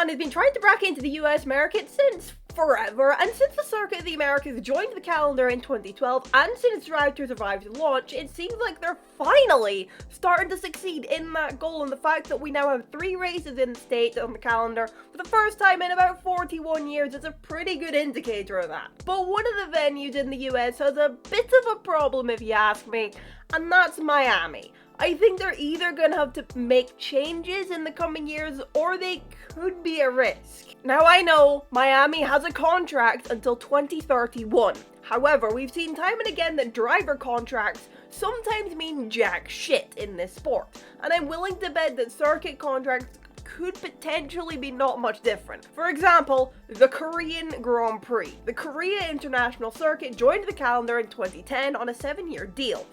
1 has been trying to break into the US market since forever, and since the Circuit of the Americas joined the calendar in 2012, and since Drive to Survive's launch, it seems like they're finally starting to succeed in that goal, and the fact that we now have 3 races in the States on the calendar for the first time in about 41 years is a pretty good indicator of that. But one of the venues in the US has a bit of a problem if you ask me, and that's Miami. I think they're either going to have to make changes in the coming years, or they could be a risk. Now I know Miami has a contract until 2031. However, we've seen time and again that driver contracts sometimes mean jack shit in this sport. And I'm willing to bet that circuit contracts could potentially be not much different. For example, the Korean Grand Prix. The Korea International Circuit joined the calendar in 2010 on a 7-year deal.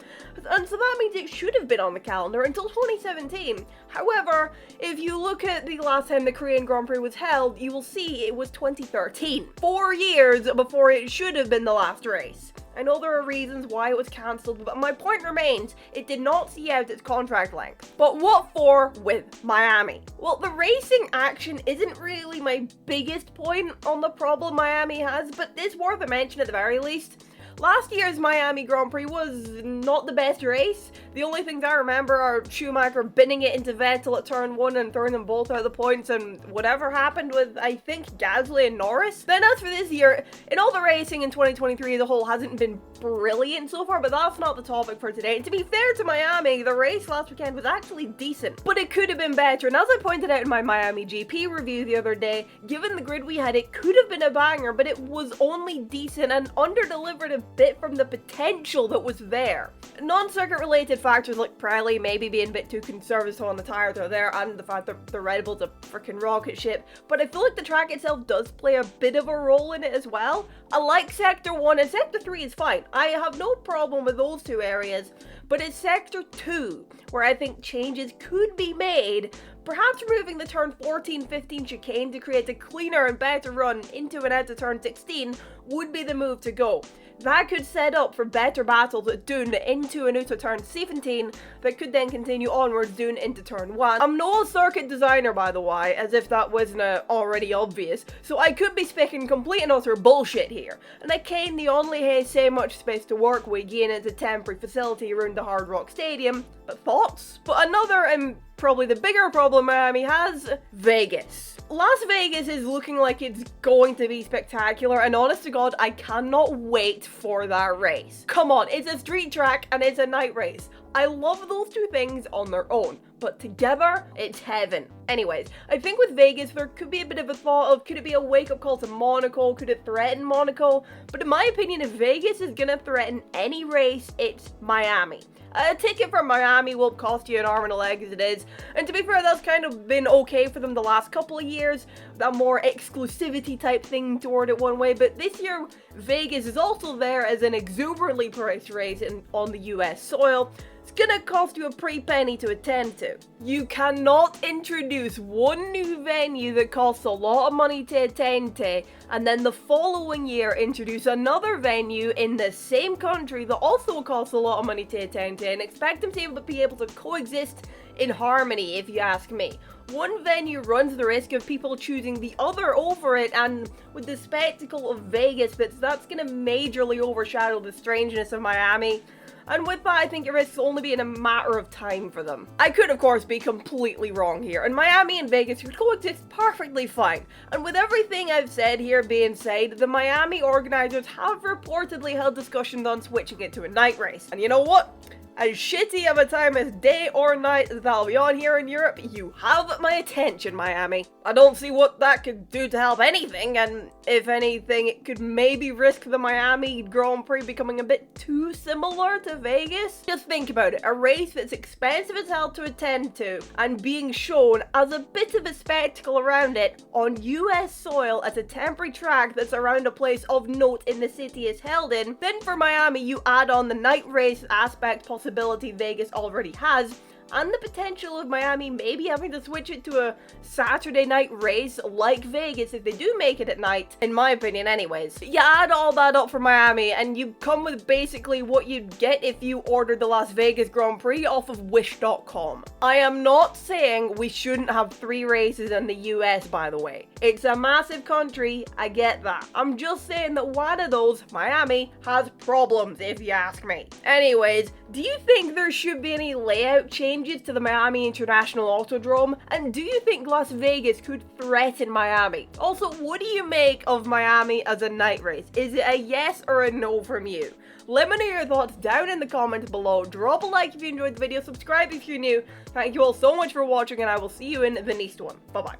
And so that means it should have been on the calendar until 2017. However, if you look at the last time the Korean Grand Prix was held, you will see it was 2013. 4 years before it should have been the last race. I know there are reasons why it was cancelled, but my point remains, it did not see out its contract length. But what for with Miami? Well, the racing action isn't really my biggest point on the problem Miami has, but it's worth a mention at the very least. Last year's Miami Grand Prix was not the best race. The only things I remember are Schumacher binning it into Vettel at turn 1 and throwing them both out of the points, and whatever happened with, I think, Gasly and Norris. Then as for this year, in all the racing in 2023 as a whole hasn't been brilliant so far, but that's not the topic for today. And to be fair to Miami, the race last weekend was actually decent, but it could have been better. And as I pointed out in my Miami GP review the other day, given the grid we had, it could have been a banger, but it was only decent and under-delivered a bit from the potential that was there. Non-circuit related factors like Prix maybe being a bit too conservative on the tires are there, and the fact that the Red Bull's a freaking rocket ship, but I feel like the track itself does play a bit of a role in it as well. I like Sector 1 and Sector 3 is fine. I have no problem with those two areas, but it's Sector 2 where I think changes could be made. Perhaps removing the turn 14-15 chicane to create a cleaner and better run into and out of turn 16 would be the move to go. That could set up for better battles at Dune into and out of turn 17 that could then continue onwards Dune into turn 1. I'm no circuit designer, by the way, as if that wasn't already obvious, so I could be speaking complete and utter bullshit here. And again, the only has so much space to work with, again, it's a temporary facility around the Hard Rock Stadium. But thoughts? But another and probably the bigger problem Miami has, Vegas. Las Vegas is looking like it's going to be spectacular, and honest to God, I cannot wait for that race. Come on, it's a street track and it's a night race. I love those two things on their own, but together, it's heaven. Anyways, I think with Vegas, there could be a bit of a thought of, could it be a wake-up call to Monaco? Could it threaten Monaco? But in my opinion, if Vegas is gonna threaten any race, it's Miami. A ticket for Miami will cost you an arm and a leg as it is, and to be fair, that's kind of been okay for them the last couple of years, that more exclusivity type thing toward it one way, but this year, Vegas is also there as an exuberantly priced race on the US soil. It's gonna cost you a pretty penny to attend to. You cannot introduce one new venue that costs a lot of money to attend to, and then the following year introduce another venue in the same country that also costs a lot of money to attend to, and expect them to be able to coexist in harmony, if you ask me. One venue runs the risk of people choosing the other over it, and with the spectacle of Vegas, that's gonna majorly overshadow the strangeness of Miami. And with that, I think it risks only being a matter of time for them. I could, of course, be completely wrong here, and Miami and Vegas could coexist perfectly fine. And with everything I've said here being said, the Miami organizers have reportedly held discussions on switching it to a night race. And you know what? As shitty of a time as day or night that I'll be on here in Europe, you have my attention, Miami. I don't see what that could do to help anything, and if anything, it could maybe risk the Miami Grand Prix becoming a bit too similar to Vegas. Just think about it, a race that's expensive as hell to attend to, and being shown as a bit of a spectacle around it on US soil at a temporary track that's around a place of note in the city it's held in. Then for Miami, you add on the night race aspect possibility Vegas already has, and the potential of Miami maybe having to switch it to a Saturday night race like Vegas if they do make it at night, in my opinion anyways. You add all that up for Miami and you come with basically what you'd get if you ordered the Las Vegas Grand Prix off of wish.com. I am not saying we shouldn't have 3 races in the US, by the way. It's a massive country, I get that. I'm just saying that one of those, Miami, has problems if you ask me. Anyways, do you think there should be any layout changes to the Miami International Autodrome? And do you think Las Vegas could threaten Miami? Also, what do you make of Miami as a night race? Is it a yes or a no from you? Let me know your thoughts down in the comments below. Drop a like if you enjoyed the video, subscribe if you're new. Thank you all so much for watching, and I will see you in the next one. Bye bye.